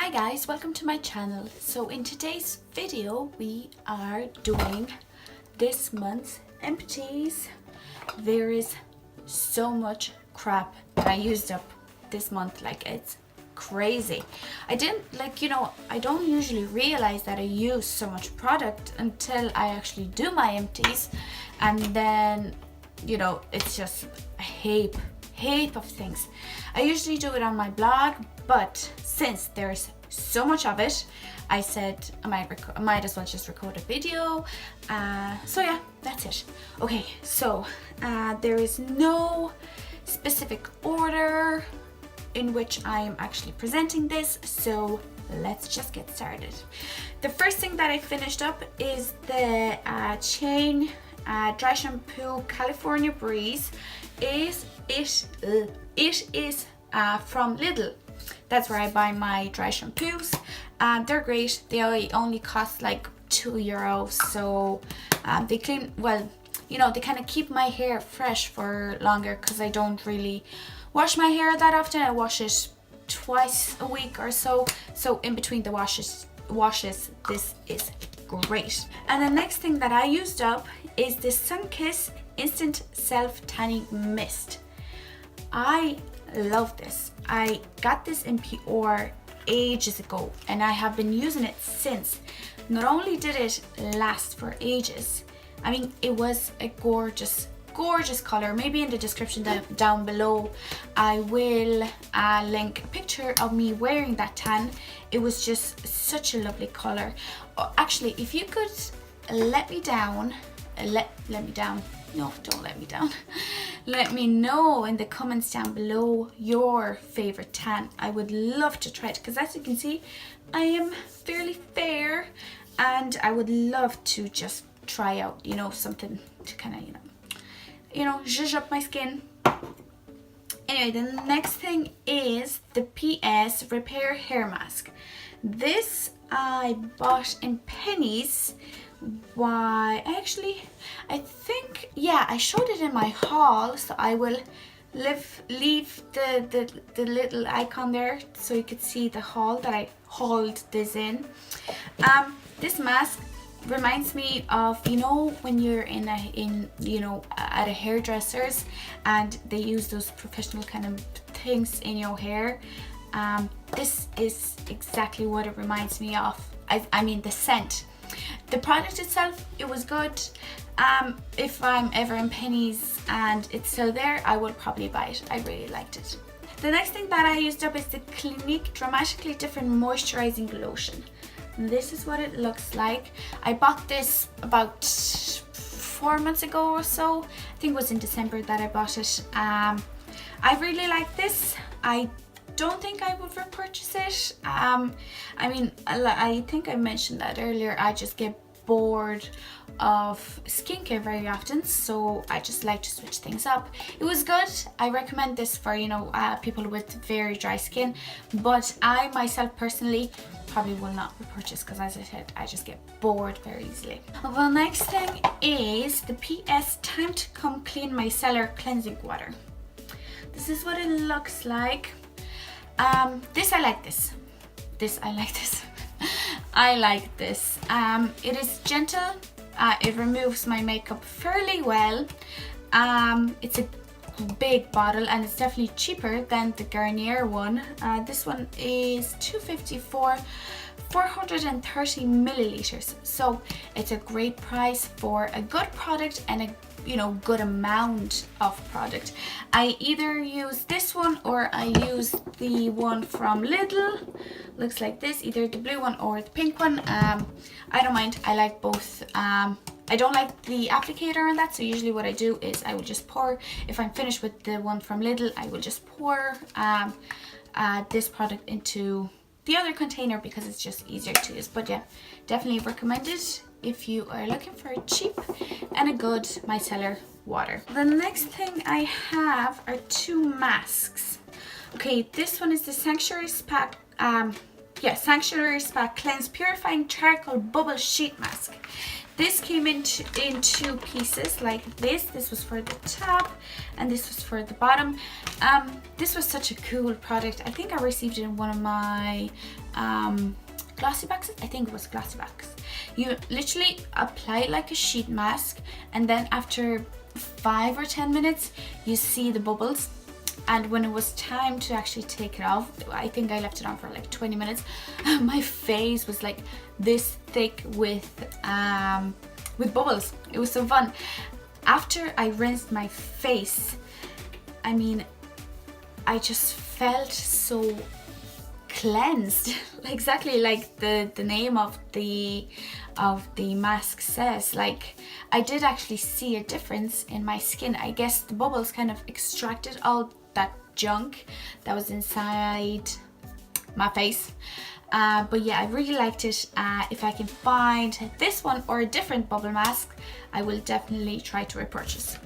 Hi guys, welcome to my channel. So in today's video we are doing this month's empties. There is so much crap that I used up this month, like it's crazy. I don't usually realize that I use so much product until I actually do my empties, and then it's just a heap of things. I usually do it on my blog, but since there's so much of it, I said I might as well just record a video. So yeah, that's it. Okay, so there is no specific order in which I am actually presenting this, so let's just get started. The first thing that I finished up is the Cien Dry Shampoo California Breeze. It is from Lidl. That's where I buy my dry shampoos. They're great. They only cost like €2, so they clean well. They kind of keep my hair fresh for longer because I don't really wash my hair that often. I wash it twice a week or so. So in between the washes, this is great. And the next thing that I used up is the SunKiss Instant Self Tanning Mist. I love this. I got this in PR ages ago and I have been using it since. Not only did it last for ages, I mean, it was a gorgeous color. Maybe in the description down below I will link a picture of me wearing that tan. It was just such a lovely color. Actually, if you could let me down, no, don't let me down. Let me know in the comments down below your favorite tan. I would love to try it because, as you can see, I am fairly fair and I would love to just try out, something to kind of, zhuzh up my skin. Anyway, the next thing is the PS Repair Hair Mask. This I bought in pennies. Why, actually, I think, yeah, I showed it in my haul, so I will leave the little icon there so you could see the haul that I hauled this in. This mask reminds me of, when you're at a hairdresser's and they use those professional kind of things in your hair. This is exactly what it reminds me of. I mean, the scent. The product itself, it was good. If I'm ever in pennies and it's still there, I will probably buy it. I really liked it. The next thing that I used up is the Clinique Dramatically Different Moisturizing Lotion. This is what it looks like. I bought this about 4 months ago or so. I think it was in December that I bought it. I really like this. I don't think I would repurchase it. I mean, I think I mentioned that earlier. I just get bored of skincare very often, so I just like to switch things up. It was good. I recommend this for people with very dry skin, but I myself personally probably will not repurchase because, as I said, I just get bored very easily. Well, next thing is the PS Time to Come Clean Micellar Cleansing Water. This is what it looks like. I like this. I like this. It is gentle. It removes my makeup fairly well. It's a big bottle and it's definitely cheaper than the Garnier one. This one is $2.50 for 430 milliliters. So it's a great price for a good product and a good amount of product. I either use this one or I use the one from Lidl. Looks like this, either the blue one or the pink one. I don't mind. I like both. I don't like the applicator on that, so usually what I do is I will just pour. If I'm finished with the one from Lidl, I will just pour this product into the other container because it's just easier to use. But yeah, definitely recommend it if you are looking for a cheap and a good micellar water. The next thing I have are two masks. Okay, this one is the Sanctuary Spa Cleanse Purifying Charcoal Bubble Sheet Mask. This came in two pieces like this. This was for the top and this was for the bottom. This was such a cool product. I think I received it in one of my glossy boxes. I think it was glossy box. You literally apply it like a sheet mask, and then after 5 or 10 minutes you see the bubbles. And when it was time to actually take it off, I think I left it on for like 20 minutes. My face was like this thick with bubbles. It was so fun. After I rinsed my face, I mean, I just felt so cleansed. Exactly like the name of the mask says. Like, I did actually see a difference in my skin. I guess the bubbles kind of extracted all that junk that was inside my face. But yeah, I really liked it. If I can find this one or a different bubble mask, I will definitely try to repurchase.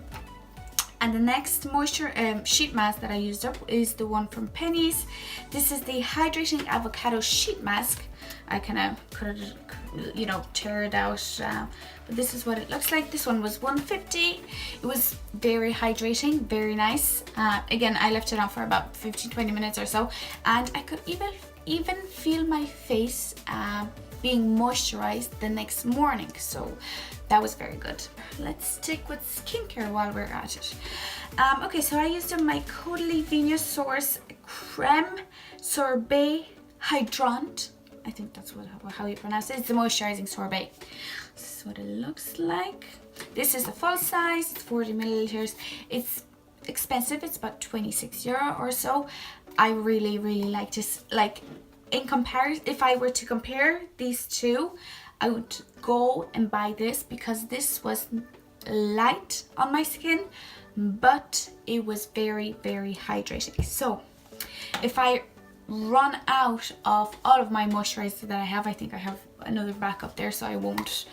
And the next moisture sheet mask that I used up is the one from Pennies. This is the Hydrating Avocado Sheet Mask. I kind of could, you know, tear it out, but this is what it looks like. This one was $1.50. It was very hydrating, very nice. Again, I left it on for about 15-20 minutes or so, and I could even feel my face being moisturized the next morning, so that was very good. Let's stick with skincare while we're at it. Okay, so I used my Caudalie Venusaurus Creme Sorbet Hydrant. I think that's how you pronounce it. It's the moisturizing sorbet. This is what it looks like. This is the full size. It's 40 milliliters. It's expensive. It's about €26 or so. I really like this. Like, in comparison, if I were to compare these two, I would go and buy this because this was light on my skin, but it was very hydrating. So if I run out of all of my moisturizer that I have, I think I have another backup there, so I won't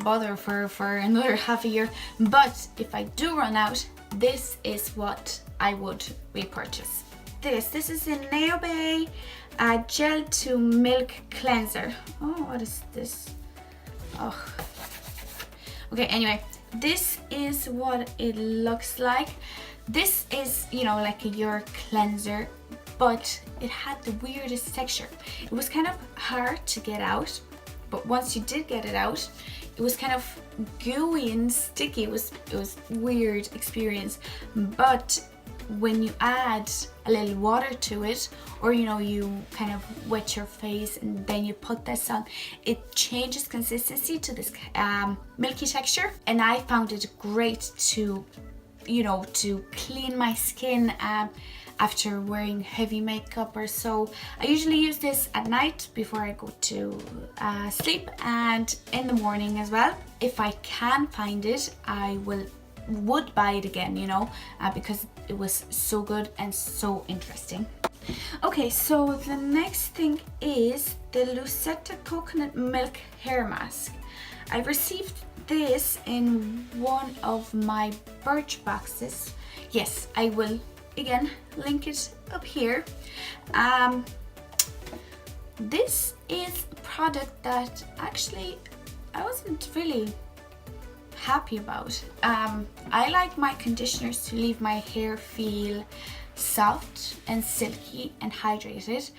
bother for another half a year. But if I do run out, this is what I would repurchase. This is a Neobay gel to milk cleanser. Oh, what is this? Oh, okay, anyway, this is what it looks like. This is, you know, like a your cleanser, but it had the weirdest texture. It was kind of hard to get out, but once you did get it out, it was kind of gooey and sticky. It was weird experience. But when you add a little water to it, or you know, you kind of wet your face and then you put this on, it changes consistency to this milky texture, and I found it great to, you know, to clean my skin after wearing heavy makeup or so. I usually use this at night before I go to sleep, and in the morning as well. If I can find it, I would buy it again, you know, because it was so good and so interesting. Okay, so the next thing is the Lucetta Coconut Milk Hair Mask. I received this in one of my Birch boxes. Yes, I will again link it up here. This is a product that actually I wasn't really happy about. I like my conditioners to leave my hair feel soft and silky and hydrated.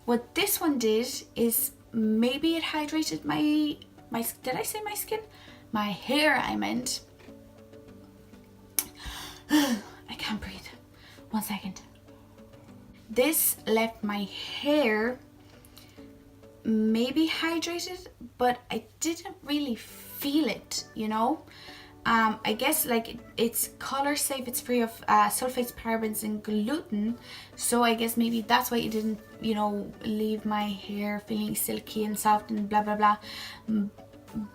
What this one did is, maybe it hydrated my did I say my skin? My hair, I meant. I can't breathe. 1 second. This left my hair maybe hydrated, but I didn't really feel it, you know. I guess like it's color safe, it's free of sulfates, parabens and gluten, so I guess maybe that's why it didn't, you know, leave my hair feeling silky and soft and blah blah blah.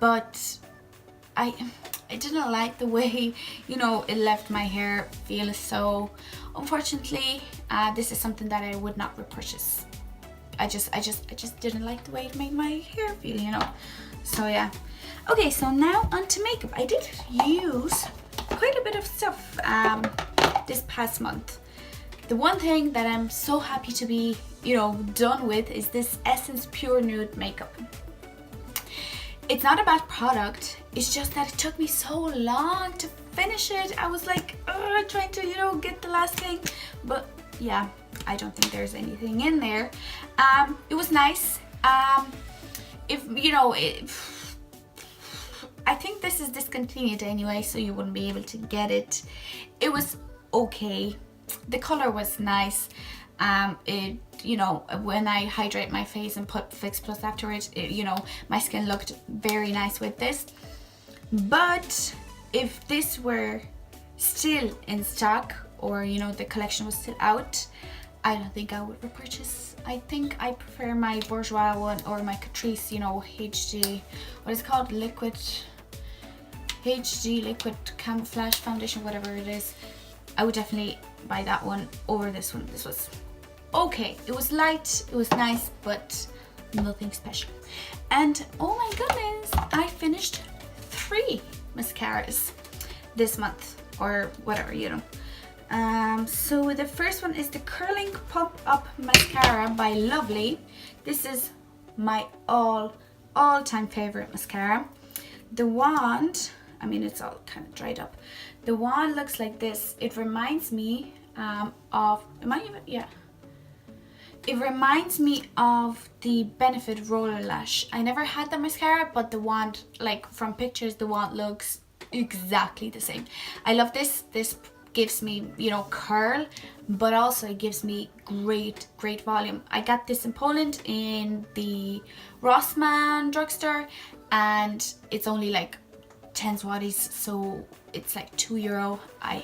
But I didn't like the way, you know, it left my hair feel. So unfortunately, this is something that I would not repurchase. I just didn't like the way it made my hair feel, you know. So yeah. Okay, so now onto makeup. I did use quite a bit of stuff this past month. The one thing that I'm so happy to be, you know, done with is this Essence Pure Nude makeup. It's not a bad product, it's just that it took me so long to finish it. I was like trying to, you know, get the last thing, but yeah, I don't think there's anything in there. It was nice. If you know, I think this is discontinued anyway, so you wouldn't be able to get it. It was okay. The color was nice. It, you know, when I hydrate my face and put Fix Plus afterwards, you know, my skin looked very nice with this. But if this were still in stock, or you know, the collection was still out, I don't think I would repurchase. I think I prefer my Bourjois one, or my Catrice, you know, HD, what is it called, HD liquid camouflage foundation, whatever it is. I would definitely buy that one over this one. This was okay. It was light, it was nice, but nothing special. And oh my goodness, I finished 3 mascaras this month, or whatever, you know. So the first one is the Curling Pump Up Mascara by Lovely. This is my all-time favorite mascara. The wand, I mean, it's all kind of dried up. The wand looks like this. It reminds me of, it reminds me of the Benefit Roller Lash. I never had the mascara, but the wand, like from pictures, the wand looks exactly the same. I love this. This gives me, you know, curl, but also it gives me great volume. I got this in Poland in the Rossmann drugstore, and it's only like 10 zlotys, so it's like €2. I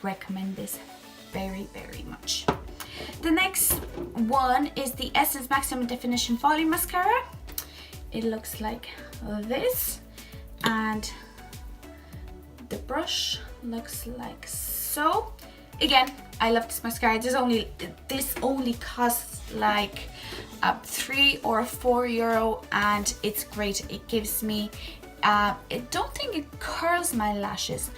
recommend this very much. The next one is the Essence Maximum Definition Volume Mascara. It looks like this, and the brush looks like so. Again, I love this mascara. This only costs like €3 or €4, and it's great. It gives me I don't think it curls my lashes,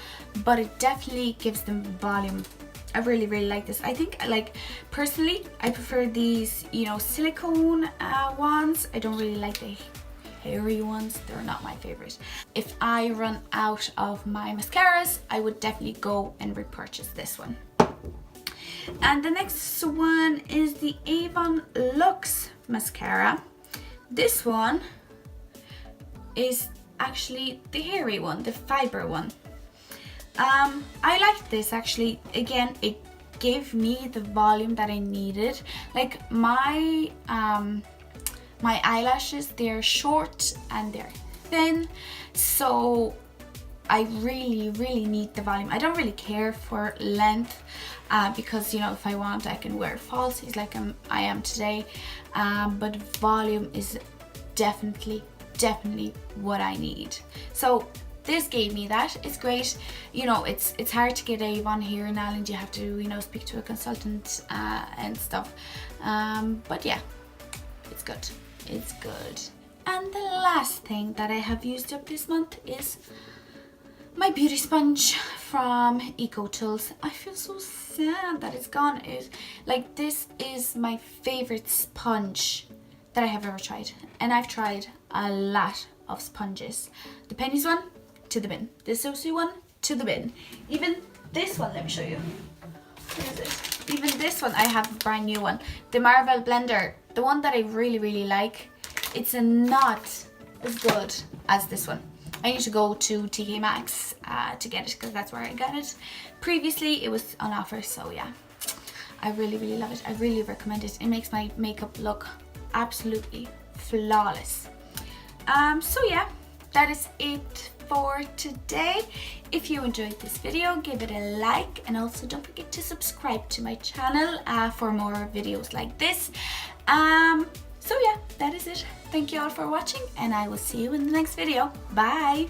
but it definitely gives them volume. I really like this. I think, like, personally, I prefer these, you know, silicone ones. I don't really like the hairy ones. They're not my favorite. If I run out of my mascaras, I would definitely go and repurchase this one. And the next one is the Avon Luxe Mascara. This one is actually the hairy one, the fiber one. I liked this actually. Again, it gave me the volume that I needed. Like my eyelashes, they're short and they're thin, so I really need the volume. I don't really care for length because, you know, if I want, I can wear falsies like I am today, but volume is definitely what I need. So this gave me that. It's great. You know, it's hard to get Avon here in Ireland. You have to, you know, speak to a consultant and stuff. But yeah, it's good. It's good. And the last thing that I have used up this month is my beauty sponge from Ecotools. I feel so sad that it's gone. Like, this is my favorite sponge that I have ever tried, and I've tried a lot of sponges. The pennies one, to the bin. The Susie one, to the bin. Even this one, let me show you. Where is it? Even this one, I have a brand new one. The Marvel Blender, the one that I really like. It's not as good as this one. I need to go to TK Maxx to get it, because that's where I got it. Previously, it was on offer, so yeah. I really love it. I really recommend it. It makes my makeup look absolutely flawless. So yeah, that is it for today. If you enjoyed this video, give it a like, and also don't forget to subscribe to my channel for more videos like this. So yeah, that is it. Thank you all for watching, and I will see you in the next video. Bye!